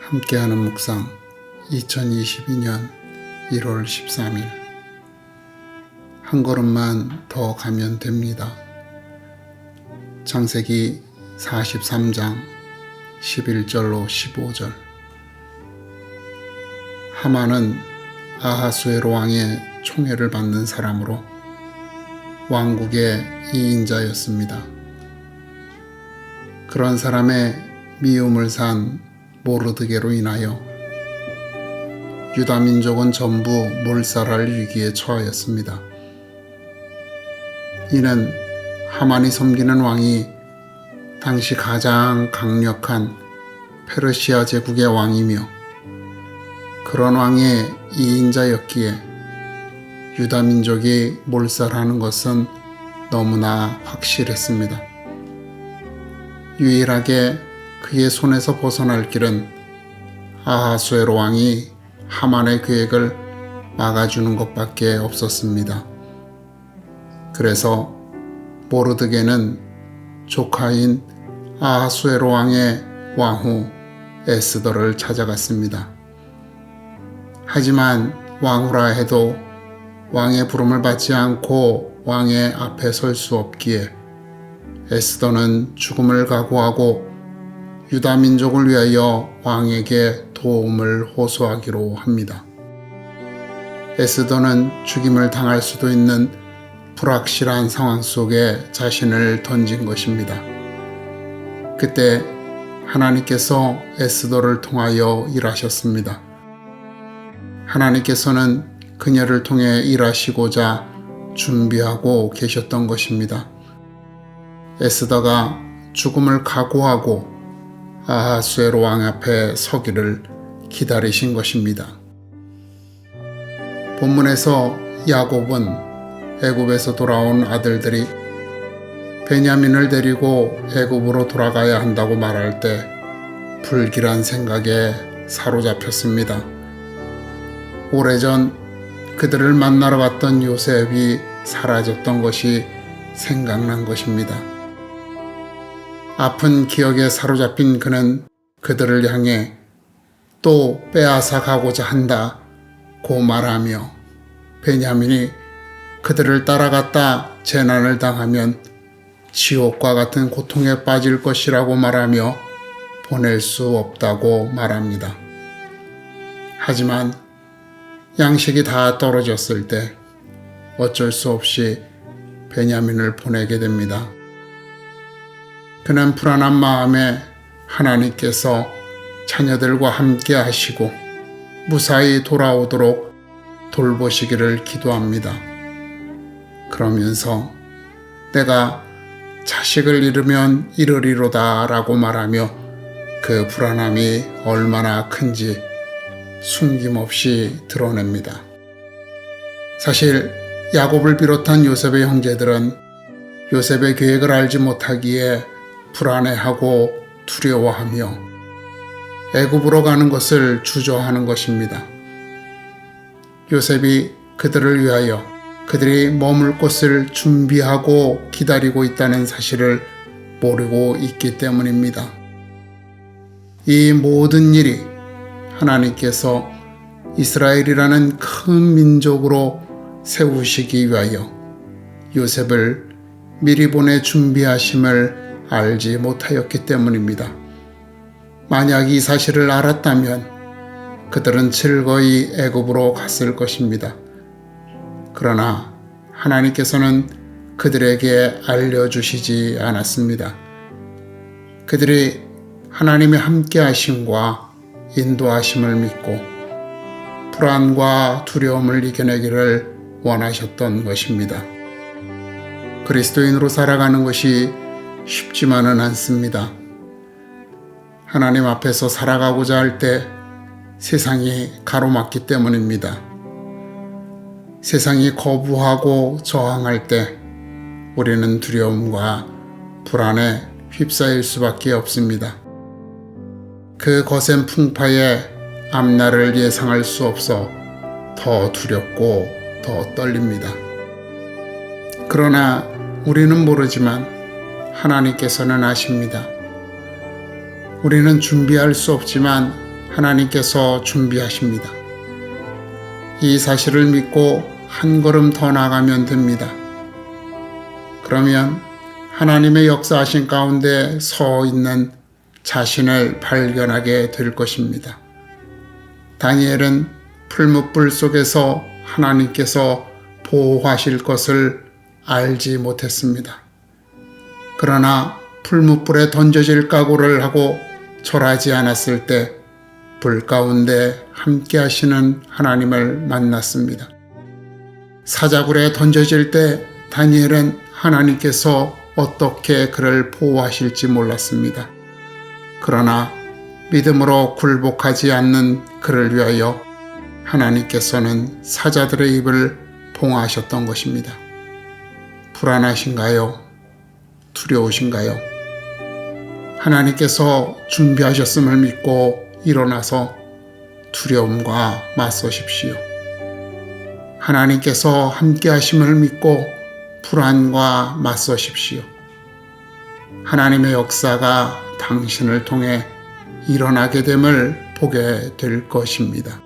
함께하는 묵상 2022년 1월 13일 한 걸음만 더 가면 됩니다. 창세기 43장 11절로 15절. 하만은 아하수에로 왕의 총애를 받는 사람으로 왕국의 2인자였습니다. 그런 사람의 미움을 산 모르드게로 인하여 유다 민족은 전부 몰살할 위기에 처하였습니다. 이는 하만이 섬기는 왕이 당시 가장 강력한 페르시아 제국의 왕이며 그런 왕의 2인자였기에 유다 민족이 몰살하는 것은 너무나 확실했습니다. 유일하게 그의 손에서 벗어날 길은 아하수에로 왕이 하만의 계획을 막아주는 것밖에 없었습니다. 그래서 모르드게는 조카인 아하수에로 왕의 왕후 에스더를 찾아갔습니다. 하지만 왕후라 해도 왕의 부름을 받지 않고 왕의 앞에 설 수 없기에 에스더는 죽음을 각오하고 유다 민족을 위하여 왕에게 도움을 호소하기로 합니다. 에스더는 죽임을 당할 수도 있는 불확실한 상황 속에 자신을 던진 것입니다. 그때 하나님께서 에스더를 통하여 일하셨습니다. 하나님께서는 그녀를 통해 일하시고자 준비하고 계셨던 것입니다. 에스더가 죽음을 각오하고 아하수에로 왕 앞에 서기를 기다리신 것입니다. 본문에서 야곱은 애굽에서 돌아온 아들들이 베냐민을 데리고 애굽으로 돌아가야 한다고 말할 때 불길한 생각에 사로잡혔습니다. 오래전 그들을 만나러 갔던 요셉이 사라졌던 것이 생각난 것입니다. 아픈 기억에 사로잡힌 그는 그들을 향해 또 빼앗아 가고자 한다고 말하며 베냐민이 그들을 따라갔다 재난을 당하면 지옥과 같은 고통에 빠질 것이라고 말하며 보낼 수 없다고 말합니다. 하지만 양식이 다 떨어졌을 때 어쩔 수 없이 베냐민을 보내게 됩니다. 그는 불안한 마음에 하나님께서 자녀들과 함께 하시고 무사히 돌아오도록 돌보시기를 기도합니다. 그러면서 내가 자식을 잃으면 이르리로다 라고 말하며 그 불안함이 얼마나 큰지 숨김없이 드러냅니다. 사실 야곱을 비롯한 요셉의 형제들은 요셉의 계획을 알지 못하기에 불안해하고 두려워하며 애굽으로 가는 것을 주저하는 것입니다. 요셉이 그들을 위하여 그들이 머물 곳을 준비하고 기다리고 있다는 사실을 모르고 있기 때문입니다. 이 모든 일이 하나님께서 이스라엘이라는 큰 민족으로 세우시기 위하여 요셉을 미리 보내 준비하심을 알지 못하였기 때문입니다. 만약 이 사실을 알았다면 그들은 즐거이 애굽으로 갔을 것입니다. 그러나 하나님께서는 그들에게 알려주시지 않았습니다. 그들이 하나님의 함께 하심과 인도하심을 믿고 불안과 두려움을 이겨내기를 원하셨던 것입니다. 그리스도인으로 살아가는 것이 쉽지만은 않습니다. 하나님 앞에서 살아가고자 할 때 세상이 가로막기 때문입니다. 세상이 거부하고 저항할 때 우리는 두려움과 불안에 휩싸일 수밖에 없습니다. 그 거센 풍파에 앞날을 예상할 수 없어 더 두렵고 더 떨립니다. 그러나 우리는 모르지만 하나님께서는 아십니다. 우리는 준비할 수 없지만 하나님께서 준비하십니다. 이 사실을 믿고 한 걸음 더 나가면 됩니다. 그러면 하나님의 역사하신 가운데 서 있는 자신을 발견하게 될 것입니다. 다니엘은 풀무불 속에서 하나님께서 보호하실 것을 알지 못했습니다. 그러나 풀무불에 던져질 각오를 하고 절하지 않았을 때 불 가운데 함께 하시는 하나님을 만났습니다. 사자굴에 던져질 때 다니엘은 하나님께서 어떻게 그를 보호하실지 몰랐습니다. 그러나 믿음으로 굴복하지 않는 그를 위하여 하나님께서는 사자들의 입을 봉하셨던 것입니다. 불안하신가요? 두려우신가요? 하나님께서 준비하셨음을 믿고 일어나서 두려움과 맞서십시오. 하나님께서 함께 하심을 믿고 불안과 맞서십시오. 하나님의 역사가 당신을 통해 일어나게 됨을 보게 될 것입니다.